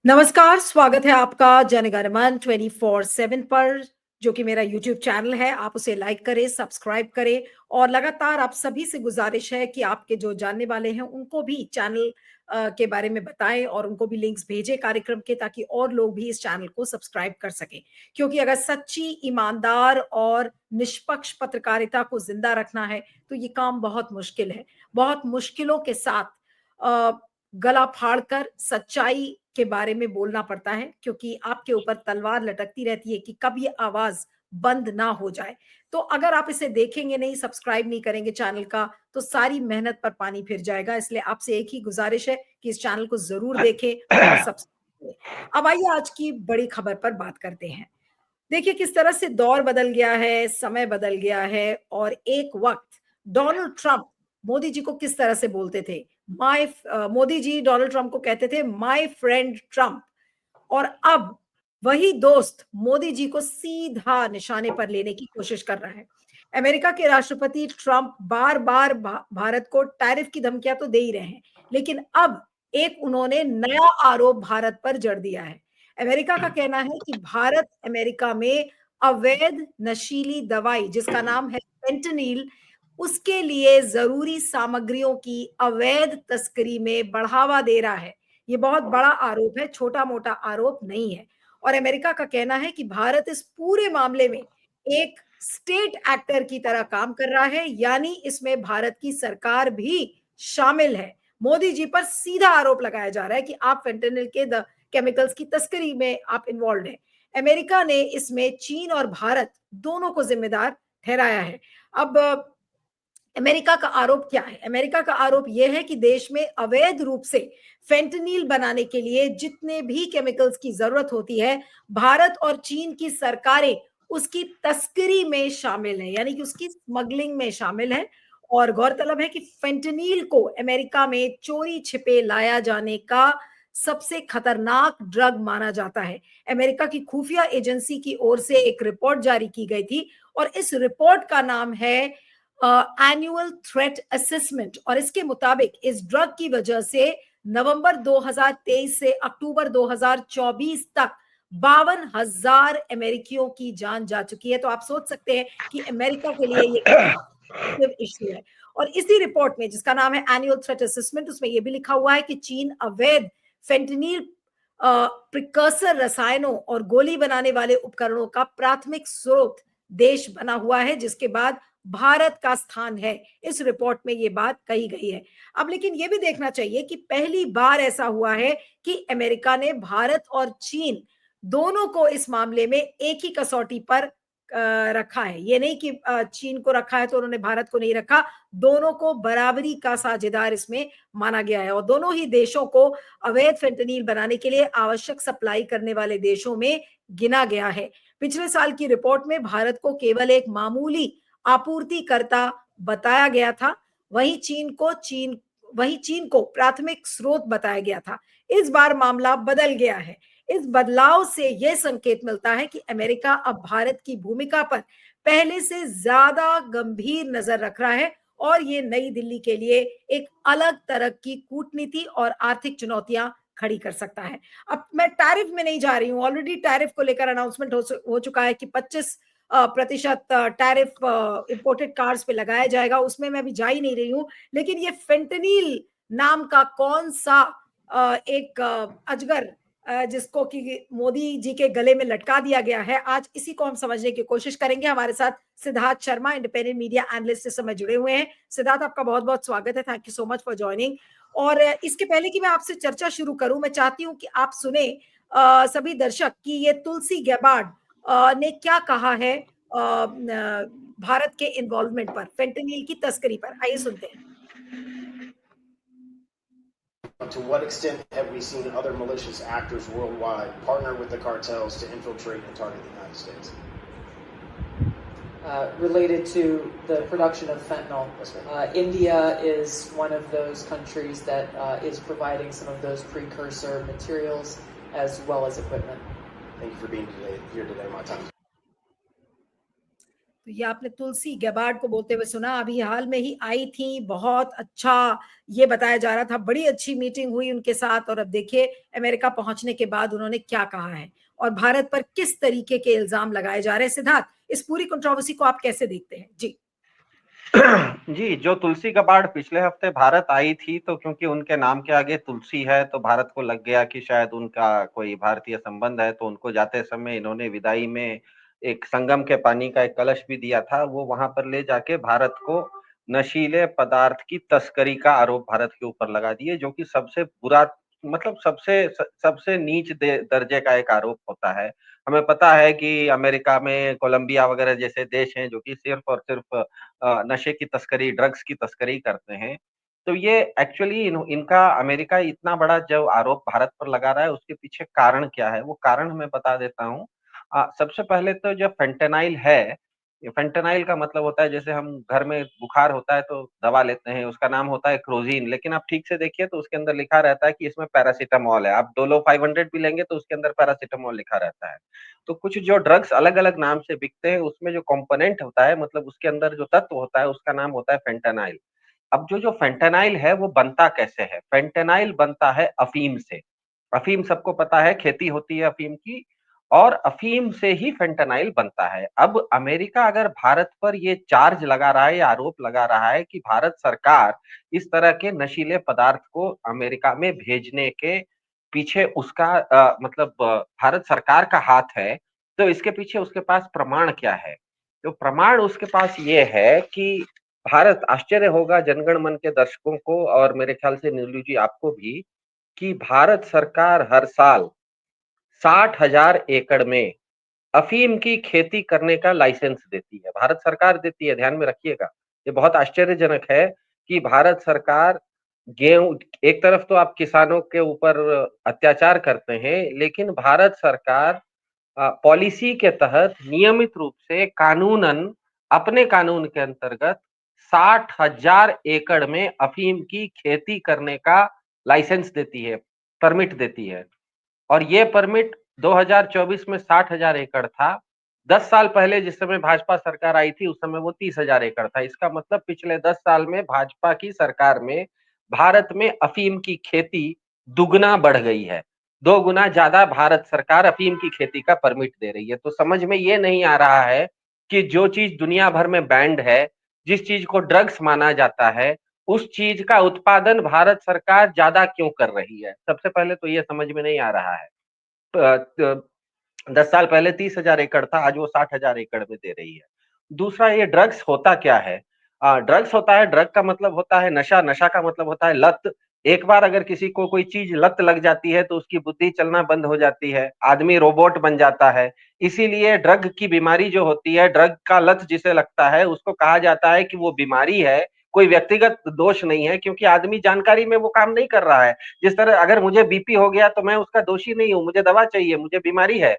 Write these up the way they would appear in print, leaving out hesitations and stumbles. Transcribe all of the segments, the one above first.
नमस्कार, स्वागत है आपका जनगणमन 24/7 पर, जो कि मेरा यूट्यूब चैनल है। आप उसे लाइक करें, सब्सक्राइब करें और लगातार आप सभी से गुज़ारिश है कि आपके जो जानने वाले हैं, उनको भी चैनल के बारे में बताएँ और उनको भी लिंक्स भेजें कार्यक्रम के, ताकि और लोग भी इस चैनल को सब्सक्राइब कर सकें। क्योंकि अगर सच्ची, ईमानदार और निष्पक्ष पत्रकारिता को ज़िंदा रखना है, तो ये काम बहुत मुश्किल है। बहुत मुश्किलों के साथ अ, गला फाड़कर सच्चाई के बारे में बोलना पड़ता है, क्योंकि आपके ऊपर तलवार लटकती रहती है कि कब ये आवाज बंद ना हो जाए। तो अगर आप इसे देखेंगे नहीं, सब्सक्राइब नहीं करेंगे चैनल का, तो सारी मेहनत पर पानी फिर जाएगा। इसलिए आपसे एक ही गुजारिश है कि इस चैनल को जरूर देखें और सब्सक्राइब करें। अब आइए आज की बड़ी खबर पर बात करते हैं। देखिए किस तरह से दौर बदल गया है, समय बदल गया है और एक वक्त डोनाल्ड ट्रंप मोदी जी को किस तरह से बोलते थे। मोदी जी डोनाल्ड ट्रंप को कहते थे माय फ्रेंड ट्रंप, और अब वही दोस्त मोदी जी को सीधा निशाने पर लेने की कोशिश कर रहा है। अमेरिका के राष्ट्रपति ट्रंप बार-बार भारत को टैरिफ की धमकियां तो दे ही रहे हैं, लेकिन अब एक उन्होंने नया आरोप भारत पर जड़ दिया है। अमेरिका का कहना है कि भारत अमेरिका में अवैध नशीली दवाई, जिसका नाम है फेंटनिल, उसके लिए जरूरी सामग्रियों की अवैध तस्करी में बढ़ावा दे रहा है। ये बहुत बड़ा आरोप है, छोटा-मोटा आरोप नहीं है। और अमेरिका का कहना है कि भारत इस पूरे मामले में एक स्टेट एक्टर की तरह काम कर रहा है, यानी इसमें भारत की सरकार भी शामिल है। मोदी जी पर सीधा आरोप लगाया जा रहा है कि आप फेंटेनिल के केमिकल्स की तस्करी में आप इन्वॉल्व हैं। अमेरिका ने इसमें चीन और भारत दोनों को जिम्मेदार ठहराया है। अब अमेरिका का आरोप क्या है? अमेरिका का आरोप यह है कि देश में अवैध रूप से फेंटनिल बनाने के लिए जितने भी केमिकल्स की जरूरत होती है, भारत और चीन की सरकारें उसकी तस्करी में शामिल है, यानी कि उसकी स्मगलिंग में शामिल है। और गौरतलब है कि फेंटनिल को अमेरिका में चोरी छिपे लाया जाने का सबसे खतरनाक ड्रग माना जाता है। अमेरिका की खुफिया एजेंसी की ओर से एक रिपोर्ट जारी की गई थी और इस रिपोर्ट का नाम है एनुअल थ्रेट असेसमेंट, और इसके मुताबिक इस ड्रग की वजह से नवंबर 2023 से अक्टूबर 2024 तक 52,000 अमेरिकियों की जान जा चुकी है। तो आप सोच सकते हैं कि अमेरिका के लिए ये कितना इश्यू है। और इसी रिपोर्ट में, जिसका नाम है एनुअल थ्रेट असेसमेंट, उसमें यह भी लिखा हुआ है कि चीन अवैध फेंटनिल प्रिकर्सर रसायनों और गोली बनाने वाले उपकरणों का प्राथमिक स्रोत देश बना हुआ है, जिसके बाद भारत का स्थान है। इस रिपोर्ट में ये बात कही गई है। अब लेकिन ये भी देखना चाहिए कि पहली बार ऐसा हुआ है कि अमेरिका ने भारत और चीन दोनों को इस मामले में एक ही कसौटी पर रखा है। ये नहीं कि चीन को रखा है तो उन्होंने भारत को नहीं रखा, दोनों को बराबरी का साझेदार इसमें माना गया है और दोनों ही देशों को अवैध फेंटनिल बनाने के लिए आवश्यक सप्लाई करने वाले देशों में गिना गया है। पिछले साल की रिपोर्ट में भारत को केवल एक मामूली आपूर्तिकर्ता बताया गया था, वहीं चीन को प्राथमिक स्रोत बताया गया था। इस बार मामला बदल गया है। इस बदलाव से यह संकेत मिलता है कि अमेरिका अब भारत की भूमिका पर पहले से ज्यादा गंभीर नजर रख रहा है और ये नई दिल्ली के लिए एक अलग तरह की कूटनीति और आर्थिक चुनौतियां खड़ी कर सकता है। अब मैं टैरिफ में नहीं जा रही हूं, ऑलरेडी टैरिफ को लेकर अनाउंसमेंट हो चुका है कि 25% टैरिफ इंपोर्टेड कार्स पे लगाया जाएगा, उसमें मैं अभी जा ही नहीं रही हूं। लेकिन ये फेंटनिल नाम का कौन सा एक अजगर जिसको कि मोदी जी के गले में लटका दिया गया है, आज इसी को हम समझने की कोशिश करेंगे। हमारे साथ Siddharth Sharma, independent media analyst इस समय जुड़े हुए हैं। सिद्धार्थ, आपका बहुत बहुत स्वागत है, thank you so much for joining. और इसके पहले कि मैं आपसे चर्चा शुरू करूं, मैं चाहती हूं कि आप सुने सभी दर्शक कि ये तुलसी गैबार्ड ने क्या कहा है भारत के इन्वॉल्वमेंट पर, फेंटनिल की तस्करी पर। आइए सुनते हैं। To what extent have we seen other malicious actors worldwide partner with the cartels to infiltrate and target the United States? Related to the production of fentanyl, India is one of those countries that is providing some of those precursor materials as well as equipment. Thank you for being here today. My time. तो ये आपने तुलसी Gabbard को बोलते हुए सुना, अभी हाल में ही आई थी, बहुत अच्छा ये बताया जा रहा था, बड़ी अच्छी मीटिंग हुई उनके साथ और अब देखिए अमेरिका पहुंचने के बाद उन्होंने क्या कहा है और भारत पर किस तरीके के इल्जाम लगाए जा रहे हैं। सिद्धार्थ, इस पूरी कंट्रोवर्सी को आप कैसे देखते हैं? जी। जी, जो तुलसी गबार्ड पिछले हफ्ते भारत आई थी, तो क्योंकि उनके नाम के आगे तुलसी है, तो भारत को लग गया कि शायद उनका कोई भारतीय संबंध है, तो उनको जाते समय इन्होंने विदाई में एक संगम के पानी का एक कलश भी दिया था। वो वहां पर ले जाके भारत को नशीले पदार्थ की तस्करी का आरोप भारत के ऊपर लगा दिए, जो कि सबसे बुरा, मतलब सबसे नीच दर्जे का एक आरोप होता है। हमें पता है कि अमेरिका में कोलंबिया वगैरह जैसे देश हैं जो कि सिर्फ और सिर्फ नशे की तस्करी, ड्रग्स की तस्करी करते हैं। तो ये एक्चुअली इनका अमेरिका इतना बड़ा जो आरोप भारत पर लगा रहा है, उसके पीछे कारण क्या है? वो कारण मैं बता देता हूँ। सबसे पहले तो जो फेंटेनाइल है, ये फेंटेनाइल का मतलब होता है, जैसे हम घर में बुखार होता है तो दवा लेते हैं, उसका नाम होता है क्रोज़िन, लेकिन आप ठीक से देखिए तो उसके अंदर लिखा रहता है कि इसमें पैरासिटामॉल है। आप डोलो 500 भी लेंगे तो उसके अंदर पैरासिटामॉल लिखा रहता है। तो कुछ जो ड्रग्स अलग-अलग नाम से बिकते हैं, उसमें जो कंपोनेंट होता है, मतलब उसके अंदर जो तत्व होता है, उसका नाम होता है फेंटेनाइल। अब जो फेंटेनाइल है, वो बनता कैसे है? फेंटेनाइल बनता है अफ़ीम से। अफ़ीम सबको पता है, खेती होती है अफ़ीम की, और अफ़ीम से ही फेंटेनाइल बनता है। अब अमेरिका अगर भारत पर ये चार्ज लगा रहा है या आरोप लगा रहा है कि भारत सरकार इस तरह के नशीले पदार्थ को अमेरिका में भेजने के पीछे उसका भारत सरकार का हाथ है, तो इसके पीछे उसके पास प्रमाण क्या है? तो प्रमाण उसके पास ये है कि भारत, आश्चर्य होगा जनगण मन के दर्शकों को और मेरे ख्याल से नीलू जी आपको भी, कि भारत सरकार हर साल 60,000 एकड़ में अफीम की खेती करने का लाइसेंस देती है। भारत सरकार देती है, ध्यान में रखिएगा। ये बहुत आश्चर्यजनक है कि भारत सरकार गेहूँ, एक तरफ तो आप किसानों के ऊपर अत्याचार करते हैं, लेकिन भारत सरकार पॉलिसी के तहत नियमित रूप से कानूनन, अपने कानून के अंतर्गत 60,000 एकड़ में अफीम की खेती करने का लाइसेंस देती है, परमिट देती है। और ये परमिट 2024 में 60,000 एकड़ था। 10 साल पहले जिस समय भाजपा सरकार आई थी, उस समय वो 30,000 एकड़ था। इसका मतलब पिछले 10 साल में भाजपा की सरकार में भारत में अफीम की खेती दुगना बढ़ गई है। 2 गुना ज्यादा भारत सरकार अफीम की खेती का परमिट दे रही है। तो समझ में ये नहीं आ रहा है कि जो चीज दुनिया भर में बैंड है, जिस चीज को ड्रग्स माना जाता है, उस चीज का उत्पादन भारत सरकार ज्यादा क्यों कर रही है? सबसे पहले तो ये समझ में नहीं आ रहा है। 10 साल पहले 30,000 एकड़ था, आज वो 60,000 एकड़ में दे रही है। दूसरा, ये ड्रग्स होता क्या है? ड्रग्स होता है, ड्रग का मतलब होता है नशा, नशा का मतलब होता है लत। एक बार अगर किसी को कोई चीज लत लग जाती है तो उसकी बुद्धि चलना बंद हो जाती है, आदमी रोबोट बन जाता है। इसीलिए ड्रग की बीमारी जो होती है, ड्रग का लत जिसे लगता है, उसको कहा जाता है कि वो बीमारी है, कोई व्यक्तिगत दोष नहीं है, क्योंकि आदमी जानकारी में वो काम नहीं कर रहा है। जिस तरह अगर मुझे बीपी हो गया तो मैं उसका दोषी नहीं हूं, मुझे दवा चाहिए, मुझे बीमारी है।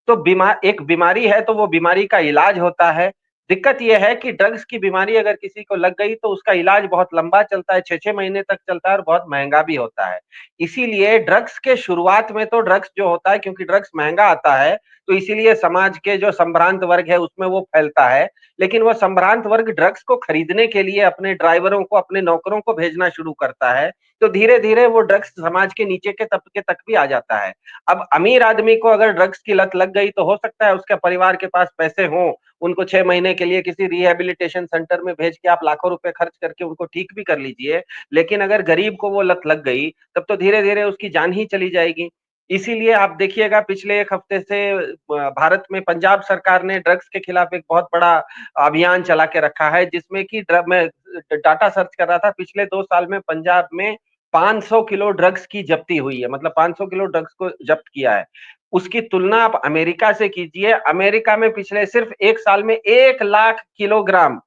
तो एक बीमारी है तो वो बीमारी का इलाज होता है। दिक्कत ये है कि ड्रग्स की बीमारी अगर किसी को लग गई तो उसका इलाज बहुत लंबा चलता है, 6-6 महीने तक चलता है और बहुत महंगा भी होता है। इसीलिए ड्रग्स के शुरुआत में तो ड्रग्स जो होता है, क्योंकि ड्रग्स महंगा आता है, तो इसीलिए समाज के जो संभ्रांत वर्ग है उसमें वो फैलता है। लेकिन वो संभ्रांत वर्ग ड्रग्स को खरीदने के लिए अपने ड्राइवरों को, अपने नौकरों को भेजना शुरू करता है, तो धीरे धीरे वो ड्रग्स समाज के नीचे के तबके तक भी आ जाता है। अब अमीर आदमी को अगर ड्रग्स की लत लग गई तो हो सकता है उसके परिवार के पास पैसे हों, उनको 6 महीने के लिए किसी रिहैबिलिटेशन सेंटर में भेज के आप लाखों रुपए खर्च करके उनको ठीक भी कर लीजिए। लेकिन अगर गरीब को वो लत लग गई, तब तो धीरे धीरे उसकी जान ही चली जाएगी। इसीलिए आप देखिएगा पिछले 1 हफ्ते से भारत में पंजाब सरकार ने ड्रग्स के खिलाफ एक बहुत बड़ा अभियान चला के रखा है, जिसमें कि मैं डाटा सर्च कर रहा था, पिछले 2 साल में पंजाब में 500 किलो ड्रग्स की जब्ती हुई है, मतलब 500 किलो ड्रग्स को जब्त किया है। उसकी तुलना आप अमेरिका से कीजिए, अमेरिका में पिछले सिर्फ 1 साल में 1 लाख किलोग्राम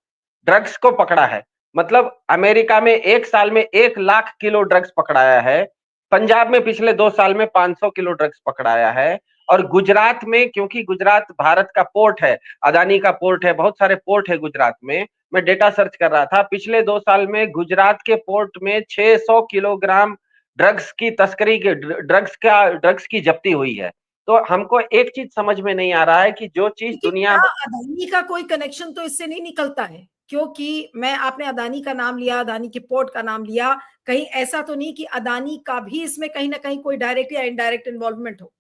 ड्रग्स को पकड़ा है। मतलब अमेरिका में 1 साल में 1 लाख किलो ड्रग्स पकड़ाया है। पंजाब में पिछले 2 साल में 500 किलो ड्रग्स पकड़ाया है। और गुजरात में, क्योंकि गुजरात भारत का पोर्ट है, अदानी का पोर्ट है, बहुत सारे पोर्ट है गुजरात में, मैं डेटा सर्च कर रहा था, पिछले 2 साल में गुजरात के पोर्ट में 600 किलोग्राम ड्रग्स की तस्करी के ड्रग्स की जब्ती हुई है। तो हमको एक चीज समझ में नहीं आ रहा है कि जो चीज लेकिन दुनिया क्या अदानी का कोई कनेक्शन तो इससे नहीं निकलता है? क्योंकि आपने अदानी का नाम लिया, अदानी के पोर्ट का नाम लिया, कहीं ऐसा तो नहीं कि अदानी का भी इसमें कहीं ना कहीं कोई डायरेक्ट या इनडायरेक्ट इन्वॉल्वमेंट हो?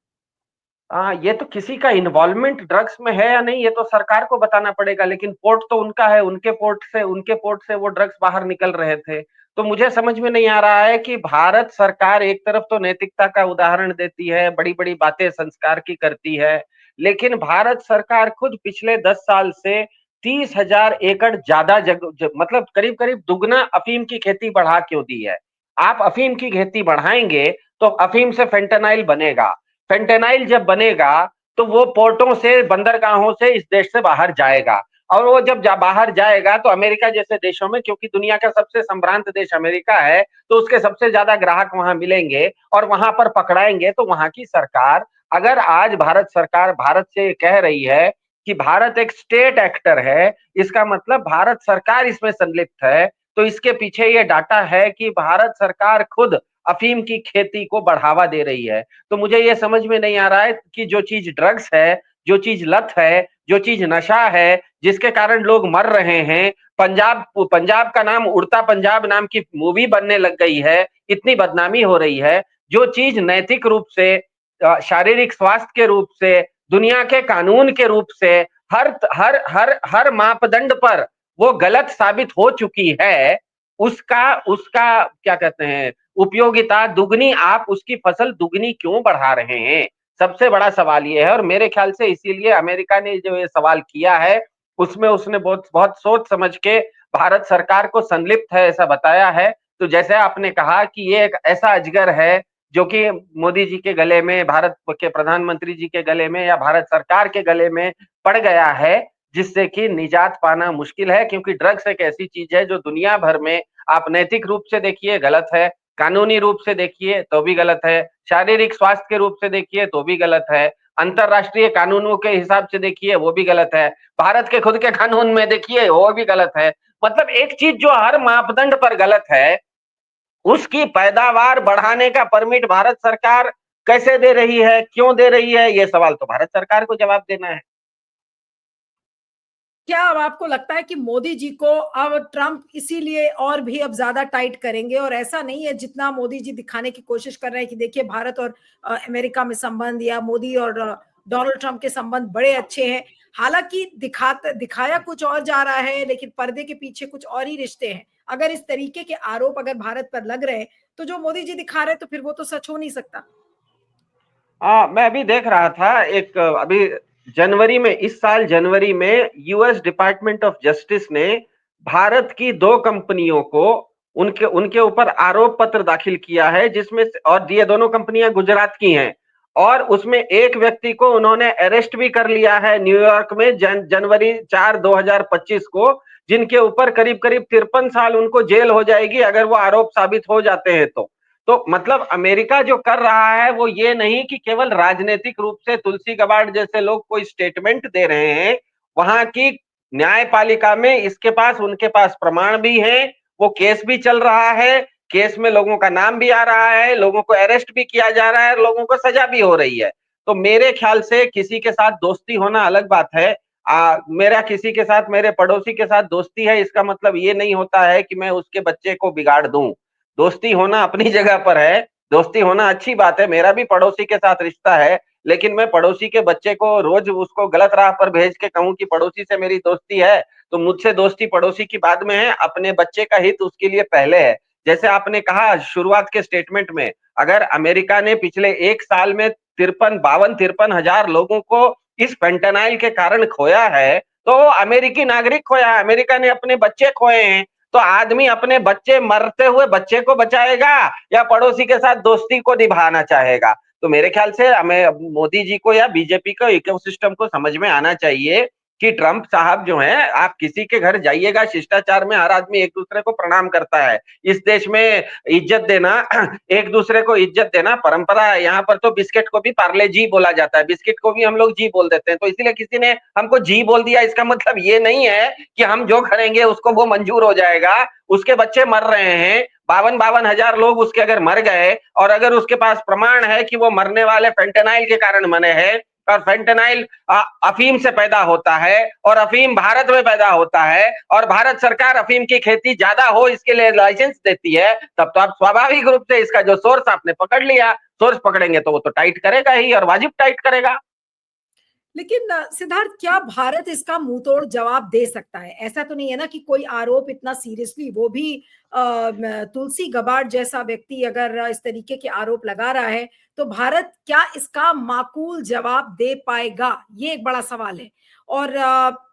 ये तो किसी का इन्वॉल्वमेंट ड्रग्स में है या नहीं ये तो सरकार को बताना पड़ेगा, लेकिन पोर्ट तो उनका है, उनके पोर्ट से वो ड्रग्स बाहर निकल रहे थे। तो मुझे समझ में नहीं आ रहा है कि भारत सरकार एक तरफ तो नैतिकता का उदाहरण देती है, बड़ी-बड़ी बातें संस्कार की करती है, लेकिन भारत सरकार खुद पिछले 10 साल से 30,000 एकड़ ज्यादा मतलब करीब-करीब दुगना अफीम की खेती बढ़ा क्यों दी है? आप अफीम की खेती बढ़ाएंगे तो अफीम से फेंटेनाइल बनेगा। फेंटेनाइल जब बनेगा तो वो पोर्टों से, बंदरगाहों से इस देश से बाहर जाएगा, और वो जब बाहर जाएगा तो अमेरिका जैसे देशों में, क्योंकि दुनिया का सबसे संभ्रांत देश अमेरिका है, तो उसके सबसे ज्यादा ग्राहक वहां मिलेंगे और वहां पर पकड़ाएंगे। तो वहां की सरकार, अगर आज भारत सरकार भारत से कह रही है कि भारत एक स्टेट एक्टर है, इसका मतलब भारत सरकार इसमें संलिप्त है, तो इसके पीछे ये डाटा है कि भारत सरकार खुद अफीम की खेती को बढ़ावा दे रही है। तो मुझे ये समझ में नहीं आ रहा है कि जो चीज ड्रग्स है, जो चीज लत है, जो चीज नशा है, जिसके कारण लोग मर रहे हैं, पंजाब पंजाब का नाम उड़ता पंजाब नाम की मूवी बनने लग गई है, इतनी बदनामी हो रही है, जो चीज नैतिक रूप से, शारीरिक स्वास्थ्य के रूप से, दुनिया के कानून के रूप से, हर हर हर हर मापदंड पर वो गलत साबित हो चुकी है, उसका उसका क्या कहते हैं, उपयोगिता दुगनी, आप उसकी फसल दुगनी क्यों बढ़ा रहे हैं? सबसे बड़ा सवाल ये है, और मेरे ख्याल से इसीलिए अमेरिका ने जो ये सवाल किया है, उसमें उसने बहुत बहुत सोच समझ के भारत सरकार को संलिप्त है ऐसा बताया है। तो जैसे आपने कहा कि ये एक ऐसा अजगर है जो कि मोदी जी के गले में, भारत के प्रधानमंत्री जी के गले में या भारत सरकार के गले में पड़ गया है, जिससे कि निजात पाना मुश्किल है, क्योंकि ड्रग्स एक ऐसी चीज है जो दुनिया भर में, आप नैतिक रूप से देखिए गलत है, कानूनी रूप से देखिए तो भी गलत है, शारीरिक स्वास्थ्य के रूप से देखिए तो भी गलत है, अंतरराष्ट्रीय कानूनों के हिसाब से देखिए वो भी गलत है, भारत के खुद के कानून में देखिए वो भी गलत है। मतलब एक चीज जो हर मापदंड पर गलत है, उसकी पैदावार बढ़ाने का परमिट भारत सरकार कैसे दे रही है, क्यों दे रही है, ये सवाल तो भारत सरकार को जवाब देना है। क्या अब आपको लगता है कि मोदी जी को अब ट्रंप इसीलिए और भी अब ज्यादा टाइट करेंगे, और ऐसा नहीं है जितना मोदी जी दिखाने की कोशिश कर रहे हैं कि देखिए भारत और अमेरिका में संबंध, या मोदी और डोनाल्ड ट्रंप के संबंध बड़े अच्छे हैं, हालांकि दिखाया कुछ और जा रहा है, लेकिन पर्दे के पीछे कुछ और ही रिश्ते हैं। अगर इस तरीके के आरोप अगर भारत पर लग रहे हैं, तो जो मोदी जी दिखा रहे हैं तो फिर वो तो सच हो नहीं सकता। मैं अभी देख रहा था, एक अभी जनवरी में, इस साल जनवरी में यूएस डिपार्टमेंट ऑफ जस्टिस ने भारत की 2 कंपनियों को, उनके उनके ऊपर आरोप पत्र दाखिल किया है, जिसमें और ये दोनों कंपनियां गुजरात की हैं, और उसमें एक व्यक्ति को उन्होंने अरेस्ट भी कर लिया है न्यूयॉर्क में जनवरी 4 2025 को, जिनके ऊपर करीब करीब 53 साल उनको जेल हो जाएगी अगर वो आरोप साबित हो जाते हैं तो मतलब अमेरिका जो कर रहा है वो ये नहीं कि केवल राजनीतिक रूप से तुलसी गबार्ड जैसे लोग कोई स्टेटमेंट दे रहे हैं, वहां की न्यायपालिका में इसके पास, उनके पास प्रमाण भी हैं, वो केस भी चल रहा है, केस में लोगों का नाम भी आ रहा है, लोगों को अरेस्ट भी किया जा रहा है, लोगों को सजा भी हो रही है। तो मेरे ख्याल से किसी के साथ दोस्ती होना अलग बात है। मेरा किसी के साथ, मेरे पड़ोसी के साथ दोस्ती है, इसका मतलब ये नहीं होता है कि मैं उसके बच्चे को बिगाड़ दूं। दोस्ती होना अपनी जगह पर है, दोस्ती होना अच्छी बात है, मेरा भी पड़ोसी के साथ रिश्ता है, लेकिन मैं पड़ोसी के बच्चे को रोज उसको गलत राह पर भेज के कहूं कि पड़ोसी से मेरी दोस्ती है, तो मुझसे दोस्ती पड़ोसी की बाद में है, अपने बच्चे का हित उसके लिए पहले है। जैसे आपने कहा शुरुआत के स्टेटमेंट में, अगर अमेरिका ने पिछले 1 साल में 53 हजार लोगों को इस फेंटेनाइल के कारण खोया है, तो अमेरिकी नागरिक खोया है, अमेरिका ने अपने बच्चे खोए हैं। तो आदमी अपने बच्चे, मरते हुए बच्चे को बचाएगा या पड़ोसी के साथ दोस्ती को निभाना चाहेगा? तो मेरे ख्याल से हमें मोदी जी को या बीजेपी को इकोसिस्टम को समझ में आना चाहिए कि ट्रंप साहब जो हैं, आप किसी के घर जाइएगा, शिष्टाचार में हर आदमी एक दूसरे को प्रणाम करता है। इस देश में इज्जत देना, एक दूसरे को इज्जत देना परंपरा है। यहाँ पर तो बिस्किट को भी पार्ले जी बोला जाता है, बिस्किट को भी हम लोग जी बोल देते हैं। तो इसीलिए किसी ने हमको जी बोल दिया, इसका मतलब ये नहीं है कि हम जो करेंगे उसको वो मंजूर हो जाएगा। उसके बच्चे मर रहे हैं, 52 हजार लोग उसके अगर मर गए और अगर उसके पास प्रमाण है कि वो मरने वाले फेंटेनाइल के कारण मरे हैं, और फेंटेनाइल अफीम से पैदा होता है और अफीम भारत में पैदा होता है और भारत सरकार अफीम की खेती ज्यादा हो इसके लिए लाइसेंस देती है, तब तो आप स्वाभाविक रूप से इसका जो सोर्स आपने पकड़ लिया, सोर्स पकड़ेंगे तो वो तो टाइट करेगा ही और वाजिब टाइट करेगा। लेकिन सिद्धार्थ, क्या भारत इसका मुंहतोड़ जवाब दे सकता है? ऐसा तो नहीं है ना कि कोई आरोप इतना सीरियसली, वो भी तुलसी गबार्ड जैसा व्यक्ति अगर इस तरीके के आरोप लगा रहा है, तो भारत क्या इसका माकूल जवाब दे पाएगा? ये एक बड़ा सवाल है। और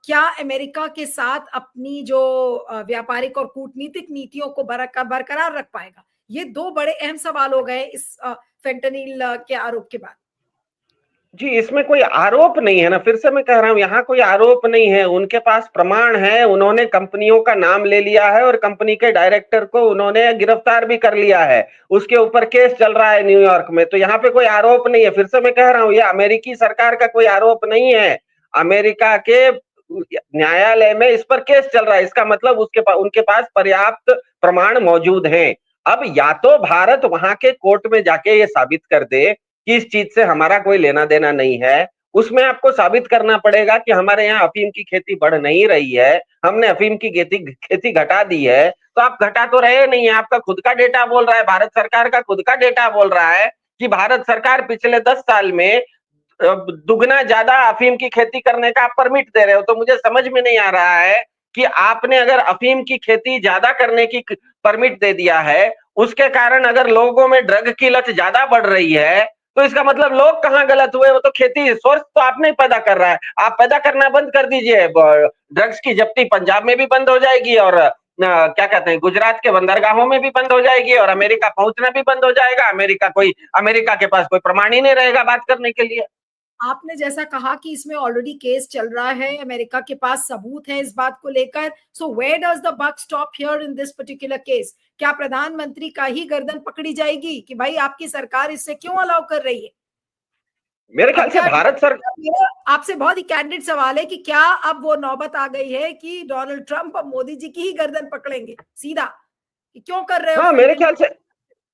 क्या अमेरिका के साथ अपनी जो व्यापारिक और कूटनीतिक नीतियों को बरकरार रख पाएगा? ये दो बड़े अहम सवाल हो गए इस फेंटेनिल के आरोप के बाद। जी, इसमें कोई आरोप नहीं है ना, फिर से मैं कह रहा हूं, यहाँ कोई आरोप नहीं है, उनके पास प्रमाण है, उन्होंने कंपनियों का नाम ले लिया है और कंपनी के डायरेक्टर को उन्होंने गिरफ्तार भी कर लिया है, उसके ऊपर केस चल रहा है न्यूयॉर्क में, तो यहाँ पे कोई आरोप नहीं है। फिर से मैं कह रहा हूं, ये अमेरिकी सरकार का कोई आरोप नहीं है, अमेरिका के न्यायालय में इस पर केस चल रहा है, इसका मतलब उनके पास पर्याप्त प्रमाण मौजूद हैं। अब या तो भारत वहां के कोर्ट में जाके ये साबित कर दे कि इस चीज से हमारा कोई लेना देना नहीं है, उसमें आपको साबित करना पड़ेगा कि हमारे यहाँ अफीम की खेती बढ़ नहीं रही है, हमने अफीम की खेती घटा दी है, तो आप घटा तो रहे नहीं है, आपका खुद का डेटा बोल रहा है, भारत सरकार का खुद का डेटा बोल रहा है कि भारत सरकार पिछले 10 साल में दुगना ज्यादा अफीम की खेती करने का आप परमिट दे रहे हो। तो मुझे समझ में नहीं आ रहा है कि आपने अगर अफीम की खेती ज्यादा करने की परमिट दे दिया है, उसके कारण अगर लोगों में ड्रग की लत ज्यादा बढ़ रही है, तो इसका मतलब लोग कहाँ गलत हुए? वो तो खेती सोर्स तो आपने ही पैदा कर रहा है, आप पैदा करना बंद कर दीजिए, ड्रग्स की जब्ती पंजाब में भी बंद हो जाएगी और क्या कहते हैं, गुजरात के बंदरगाहों में भी बंद हो जाएगी और अमेरिका पहुंचना भी बंद हो जाएगा। अमेरिका के पास कोई प्रमाण ही नहीं रहेगा बात करने के लिए। आपने जैसा कहा कि इसमें ऑलरेडी केस चल रहा है, अमेरिका के पास सबूत है इस बात को लेकर, so where does the buck stop here in this particular case? क्या प्रधानमंत्री का ही गर्दन पकड़ी जाएगी कि भाई आपकी सरकार इससे क्यों अलाउ कर रही है? मेरे ख्याल अब से क्या भारत सरकार, मेरा आपसे बहुत ही कैंडिड सवाल है कि क्या अब वो नौबत आ गई है कि डोनाल्ड ट्रंप अब मोदी जी की ही गर्दन पकड़ेंगे सीधा, कि क्यों कर रहे हो हाँ फेंटेनिल?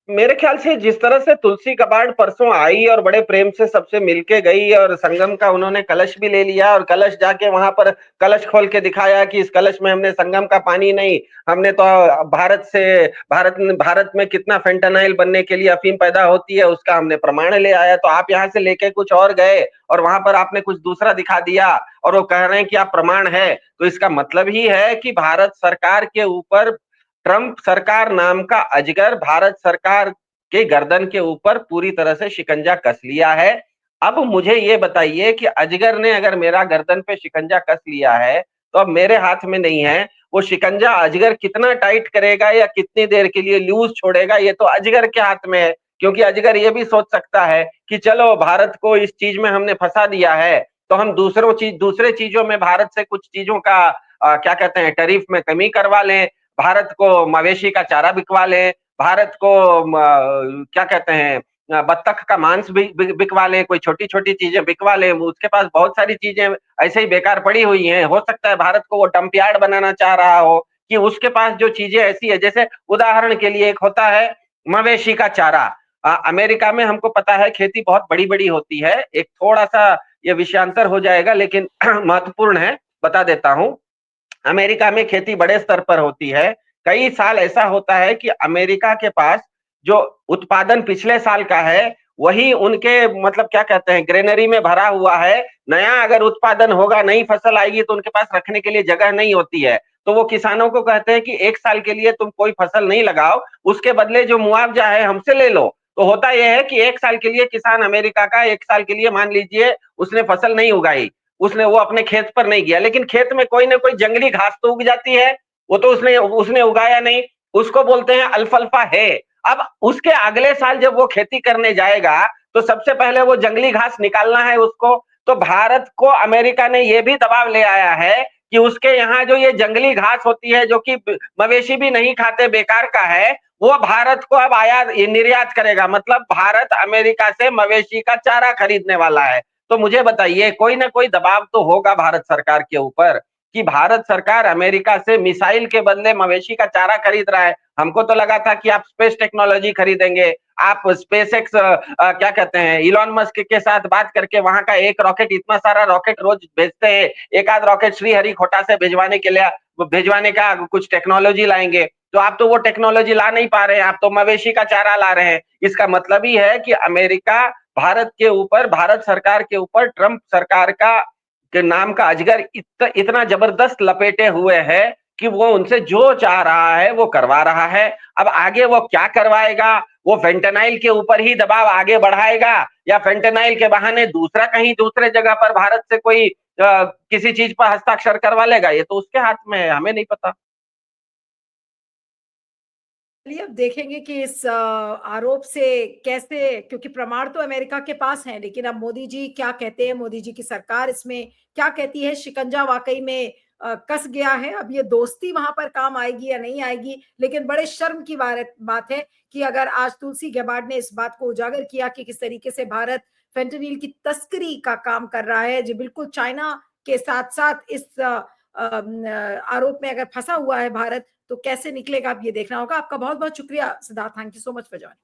मेरे ख्याल से जिस तरह से तुलसी कबाड़ परसों आई और बड़े प्रेम से सबसे मिलके गई और संगम का उन्होंने कलश भी ले लिया और कलश जाके वहां पर कलश खोल के दिखाया कि इस कलश में हमने संगम का पानी नहीं, हमने तो भारत में कितना फेंटानाइल बनने के लिए अफीम पैदा होती है उसका हमने प्रमाण ले आया, तो आप यहाँ से लेके कुछ और गए और वहां पर आपने कुछ दूसरा दिखा दिया और वो कह रहे हैं कि आप प्रमाण है, तो इसका मतलब ही है कि भारत सरकार के ऊपर ट्रंप सरकार नाम का अजगर भारत सरकार के गर्दन के ऊपर पूरी तरह से शिकंजा कस लिया है। अब मुझे ये बताइए कि अजगर ने अगर मेरा गर्दन पे शिकंजा कस लिया है तो अब मेरे हाथ में नहीं है, वो शिकंजा अजगर कितना टाइट करेगा या कितनी देर के लिए लूज छोड़ेगा ये तो अजगर के हाथ में है, क्योंकि अजगर ये भी सोच सकता है कि चलो भारत को इस चीज में हमने फंसा दिया है तो हम दूसरे चीजों में भारत से कुछ चीजों का क्या कहते हैं टैरिफ में कमी करवा लें, भारत को मवेशी का चारा बिकवा ले, भारत को क्या कहते हैं बत्तख का मांस बिकवा ले, कोई छोटी छोटी चीजें बिकवा ले, उसके पास बहुत सारी चीजें ऐसे ही बेकार पड़ी हुई हैं, हो सकता है भारत को वो डंपयार्ड बनाना चाह रहा हो कि उसके पास जो चीजें ऐसी है, जैसे उदाहरण के लिए एक होता है मवेशी का चारा, अमेरिका में हमको पता है खेती बहुत बड़ी बड़ी होती है, एक थोड़ा सा ये विषयांतर हो जाएगा लेकिन महत्वपूर्ण है, बता देता हूं। अमेरिका में खेती बड़े स्तर पर होती है, कई साल ऐसा होता है कि अमेरिका के पास जो उत्पादन पिछले साल का है वही उनके मतलब क्या कहते हैं ग्रेनरी में भरा हुआ है, नया अगर उत्पादन होगा नई फसल आएगी तो उनके पास रखने के लिए जगह नहीं होती है, तो वो किसानों को कहते हैं कि एक साल के लिए तुम कोई फसल नहीं लगाओ, उसके बदले जो मुआवजा है हमसे ले लो। तो होता यह है कि एक साल के लिए किसान अमेरिका का एक साल के लिए मान लीजिए उसने फसल नहीं उगाई, उसने वो अपने खेत पर नहीं गया, लेकिन खेत में कोई ना कोई जंगली घास तो उग जाती है, वो तो उसने उगाया नहीं, उसको बोलते हैं अल्फाल्फा है। अब उसके अगले साल जब वो खेती करने जाएगा तो सबसे पहले वो जंगली घास निकालना है उसको, तो भारत को अमेरिका ने ये भी दबाव ले आया है कि उसके यहाँ जो ये जंगली घास होती है जो कि मवेशी भी नहीं खाते बेकार का है, वो भारत को अब आयात निर्यात करेगा, मतलब भारत अमेरिका से मवेशी का चारा खरीदने वाला है। तो मुझे बताइए कोई ना कोई दबाव तो होगा भारत सरकार के ऊपर कि भारत सरकार अमेरिका से मिसाइल के बदले मवेशी का चारा खरीद रहा है। हमको तो लगा था कि आप स्पेस टेक्नोलॉजी खरीदेंगे, आप स्पेस एक्स क्या कहते हैं इलॉन मस्क के साथ बात करके वहां का एक रॉकेट, इतना सारा रॉकेट रोज भेजते हैं, एक आध रॉकेट श्रीहरिकोटा से भिजवाने का कुछ टेक्नोलॉजी लाएंगे। तो आप तो वो टेक्नोलॉजी ला नहीं पा रहे हैं, आप तो मवेशी का चारा ला रहे हैं। इसका मतलब ही है कि अमेरिका भारत के ऊपर, भारत सरकार के ऊपर ट्रंप सरकार का के नाम का अजगर इतना जबरदस्त लपेटे हुए है कि वो उनसे जो चाह रहा है वो करवा रहा है। अब आगे वो क्या करवाएगा, वो फेंटेनाइल के ऊपर ही दबाव आगे बढ़ाएगा या फेंटेनाइल के बहाने दूसरा कहीं दूसरे जगह पर भारत से कोई किसी चीज पर हस्ताक्षर करवा लेगा, ये तो उसके हाथ में है, हमें नहीं पता। चलिए अब देखेंगे कि इस आरोप से कैसे, क्योंकि प्रमाण तो अमेरिका के पास हैं, लेकिन अब मोदी जी क्या कहते हैं, मोदी जी की सरकार इसमें क्या कहती है। शिकंजा वाकई में कस गया है। अब ये दोस्ती वहां पर काम आएगी या नहीं आएगी, लेकिन बड़े शर्म की बात है कि अगर आज तुलसी गैबार्ड ने इस बात को उजागर किया कि किस तरीके से भारत फेंटेनिल की तस्करी का काम कर रहा है, जो बिल्कुल चाइना के साथ साथ इस आरोप में अगर फंसा हुआ है भारत, तो कैसे निकलेगा अब ये देखना होगा। आपका बहुत बहुत शुक्रिया Siddharth, thank you so much for joining.